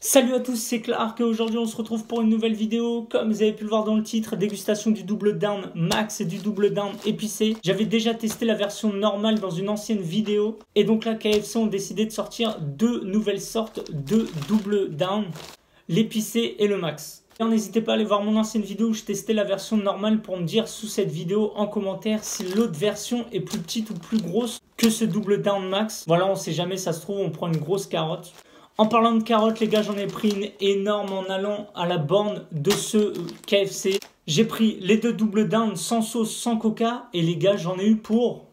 Salut à tous, c'est Clark et aujourd'hui on se retrouve pour une nouvelle vidéo. Comme vous avez pu le voir dans le titre, dégustation du double down max et du double down épicé. J'avais déjà testé la version normale dans une ancienne vidéo. Et donc là, KFC ont décidé de sortir deux nouvelles sortes de double down, l'épicé et le max. N'hésitez pas à aller voir mon ancienne vidéo où je testais la version normale pour me dire sous cette vidéo en commentaire si l'autre version est plus petite ou plus grosse que ce double down max. Voilà, on sait jamais, ça se trouve on prend une grosse carotte. En parlant de carottes, les gars, j'en ai pris une énorme en allant à la borne de ce KFC. J'ai pris les deux double down sans sauce, sans coca. Et les gars, j'en ai eu pour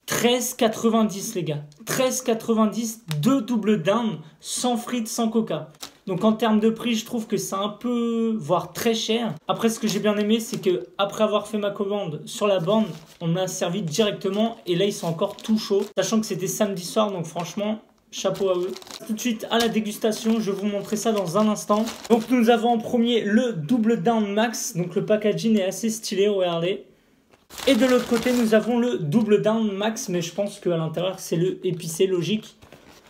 13,90 les gars. 13,90, deux double down sans frites, sans coca. Donc en termes de prix, je trouve que c'est un peu, voire très cher. Après, ce que j'ai bien aimé, c'est que après avoir fait ma commande sur la borne, on me l'a servi directement. Et là, ils sont encore tout chauds. Sachant que c'était samedi soir, donc franchement... chapeau à eux. Tout de suite à la dégustation, je vais vous montrer ça dans un instant. Donc nous avons en premier le double down max. Donc le packaging est assez stylé, regardez. Et de l'autre côté, nous avons le double down max. Mais je pense qu'à l'intérieur, c'est le épicé logique.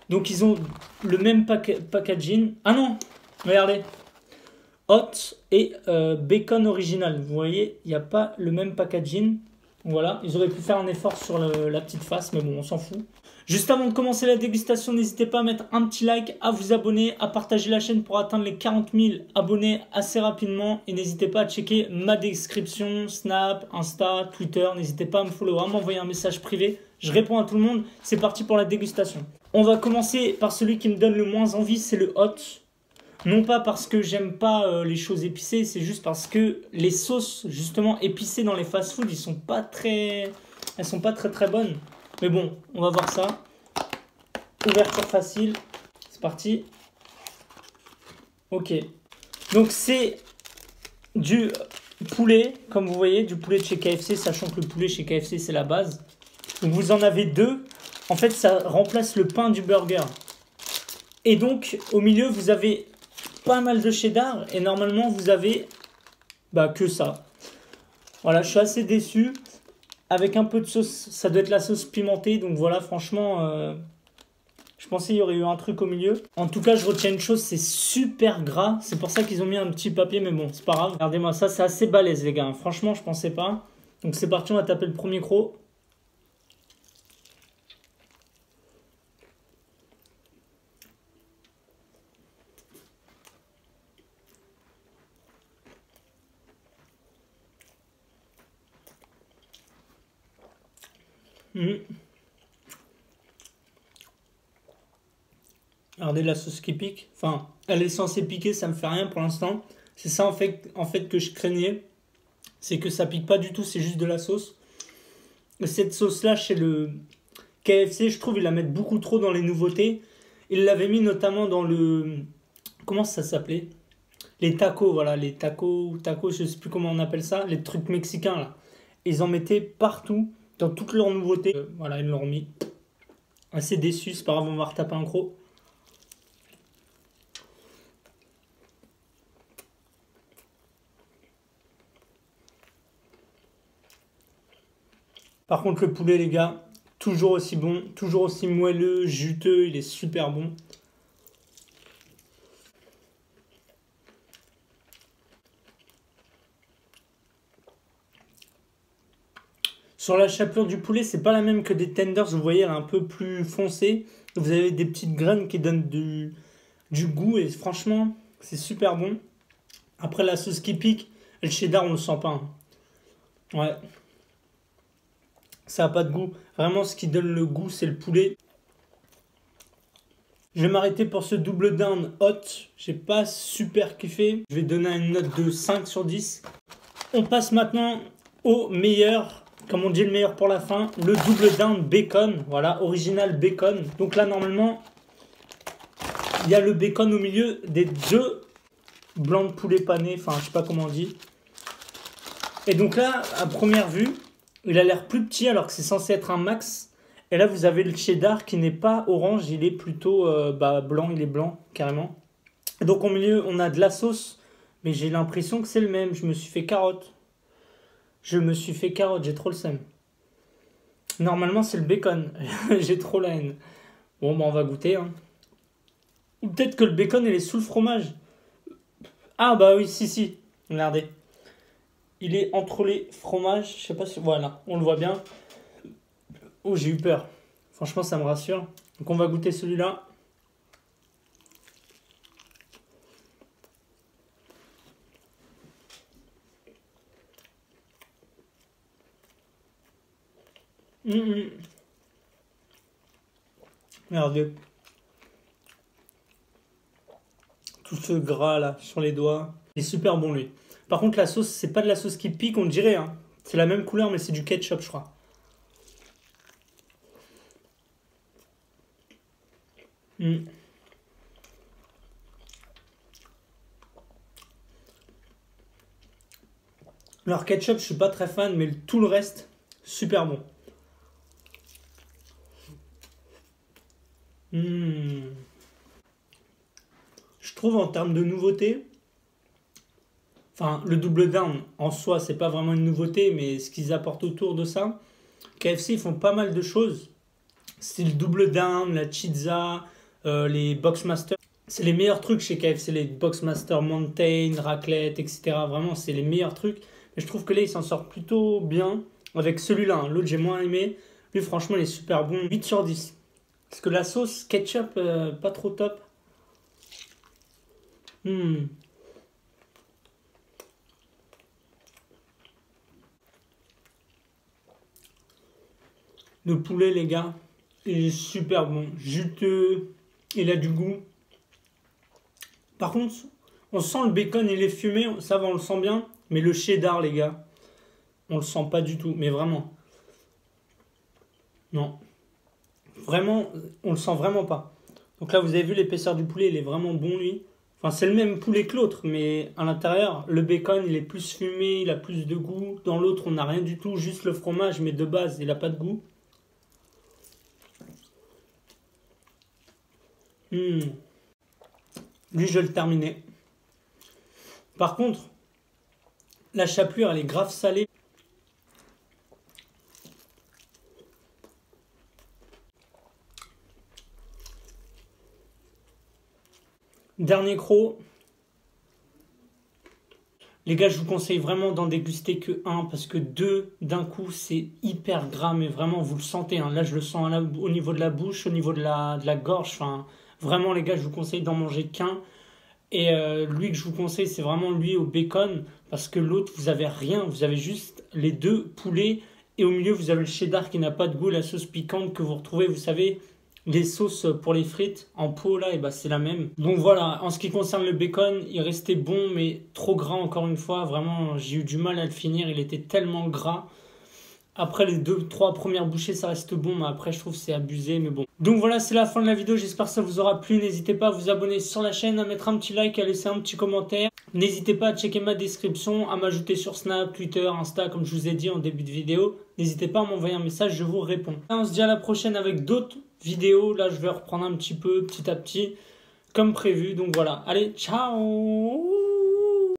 Donc ils ont le même packaging. Ah non, regardez. Hot et bacon original. Vous voyez, il n'y a pas le même packaging. Voilà, ils auraient pu faire un effort sur la petite face, mais bon, on s'en fout. Juste avant de commencer la dégustation, n'hésitez pas à mettre un petit like, à vous abonner, à partager la chaîne pour atteindre les 40 000 abonnés assez rapidement. Et n'hésitez pas à checker ma description, Snap, Insta, Twitter. N'hésitez pas à me follow, à m'envoyer un message privé. Je réponds à tout le monde. C'est parti pour la dégustation. On va commencer par celui qui me donne le moins envie, c'est le hot. Non pas parce que j'aime pas les choses épicées, c'est juste parce que les sauces justement épicées dans les fast-food, elles sont pas très bonnes. Mais bon, on va voir ça. Ouverture facile. C'est parti. Ok. Donc c'est du poulet, comme vous voyez, du poulet de chez KFC, sachant que le poulet chez KFC c'est la base. Donc vous en avez deux. En fait, ça remplace le pain du burger. Et donc au milieu, vous avez pas mal de cheddar et normalement vous avez que ça. Voilà, je suis assez déçu. Avec un peu de sauce, ça doit être la sauce pimentée. Donc voilà, franchement, je pensais qu'il y aurait eu un truc au milieu. En tout cas, je retiens une chose, c'est super gras. C'est pour ça qu'ils ont mis un petit papier, mais bon, c'est pas grave. Regardez-moi ça, c'est assez balèze les gars. Franchement, je pensais pas. Donc c'est parti, on va taper le premier croc. Regardez la sauce qui pique. Enfin, elle est censée piquer, ça me fait rien pour l'instant. C'est ça en fait que je craignais. C'est que ça pique pas du tout, c'est juste de la sauce. Et cette sauce-là, chez le KFC, je trouve ils la mettent beaucoup trop dans les nouveautés. Ils l'avaient mis notamment dans le... Comment ça s'appelait? Les tacos, voilà, les tacos, je sais plus comment on appelle ça, les trucs mexicains là. Ils en mettaient partout, dans toutes leurs nouveautés. Voilà, ils l'ont mis. Assez déçu, c'est pas grave, on va retaper un croc. Par contre, le poulet, les gars, toujours aussi bon, toujours aussi moelleux, juteux, il est super bon. Sur la chapelure du poulet, c'est pas la même que des tenders, vous voyez, elle est un peu plus foncée. Vous avez des petites graines qui donnent du goût et franchement, c'est super bon. Après, la sauce qui pique, le cheddar, on le sent pas. Hein. Ouais. Ça n'a pas de goût. Vraiment, ce qui donne le goût, c'est le poulet. Je vais m'arrêter pour ce double down hot. J'ai pas super kiffé. Je vais donner une note de 5 sur 10. On passe maintenant au meilleur. Comme on dit, le meilleur pour la fin. Le double down bacon. Voilà, original bacon. Donc là, normalement, il y a le bacon au milieu des deux blancs de poulet pané. Enfin, je sais pas comment on dit. Et donc là, à première vue... il a l'air plus petit alors que c'est censé être un max. Et là, vous avez le cheddar qui n'est pas orange, il est plutôt blanc, il est blanc carrément. Et donc au milieu, on a de la sauce, mais j'ai l'impression que c'est le même. Je me suis fait carotte. J'ai trop le seum. Normalement, c'est le bacon. J'ai trop la haine. Bon, bah on va goûter. Hein. Ou peut-être que le bacon, il est sous le fromage. Ah bah oui, si. Regardez. Il est entre les fromages. Je sais pas si... Voilà, on le voit bien. Oh, j'ai eu peur. Franchement, ça me rassure. Donc on va goûter celui-là. Regardez. Tout ce gras là sur les doigts. Il est super bon lui. Par contre, la sauce, c'est pas de la sauce qui pique, on dirait. Hein. C'est la même couleur, mais c'est du ketchup, je crois. Alors, ketchup, je suis pas très fan, mais tout le reste, super bon. Je trouve en termes de nouveauté, enfin, le double down en soi, c'est pas vraiment une nouveauté, mais ce qu'ils apportent autour de ça, KFC, ils font pas mal de choses. C'est le double down, la pizza, les Boxmaster. C'est les meilleurs trucs chez KFC, les Boxmaster Mountain, raclette, etc. Vraiment, c'est les meilleurs trucs. Mais je trouve que là, ils s'en sortent plutôt bien avec celui-là. Hein. L'autre, j'ai moins aimé. Lui, franchement, il est super bon. 8 sur 10. Parce que la sauce ketchup, pas trop top. Le poulet, les gars, il est super bon. Juteux, il a du goût. Par contre, on sent le bacon, il est fumé, ça va, on le sent bien. Mais le cheddar, les gars, on le sent pas du tout. Mais vraiment. Non. Vraiment, on le sent vraiment pas. Donc là, vous avez vu l'épaisseur du poulet, il est vraiment bon, lui. Enfin, c'est le même poulet que l'autre, mais à l'intérieur, le bacon, il est plus fumé, il a plus de goût. Dans l'autre, on n'a rien du tout, juste le fromage, mais de base, il n'a pas de goût. Lui, je vais le terminer. Par contre, la chapelure, elle est grave salée. Dernier croc. Les gars, je vous conseille vraiment d'en déguster que un, parce que deux d'un coup, c'est hyper gras, mais vraiment, vous le sentez. Hein. Là, je le sens là, au niveau de la bouche, au niveau de la gorge. Enfin, vraiment, les gars, je vous conseille d'en manger qu'un. Et lui que je vous conseille, c'est vraiment lui au bacon, parce que l'autre, vous avez rien. Vous avez juste les deux poulets, et au milieu, vous avez le cheddar qui n'a pas de goût, la sauce piquante que vous retrouvez, vous savez, les sauces pour les frites en pot là, et bah c'est la même. Donc voilà, en ce qui concerne le bacon, il restait bon mais trop gras encore une fois. Vraiment, j'ai eu du mal à le finir, il était tellement gras. Après les 2-3 premières bouchées, ça reste bon, mais après je trouve que c'est abusé, mais bon. Donc voilà, c'est la fin de la vidéo, j'espère que ça vous aura plu. N'hésitez pas à vous abonner sur la chaîne, à mettre un petit like, à laisser un petit commentaire. N'hésitez pas à checker ma description, à m'ajouter sur Snap, Twitter, Insta, comme je vous ai dit en début de vidéo. N'hésitez pas à m'envoyer un message, je vous réponds. On se dit à la prochaine avec d'autres vidéos. Là, je vais reprendre un petit peu, petit à petit, comme prévu. Donc voilà, allez, ciao!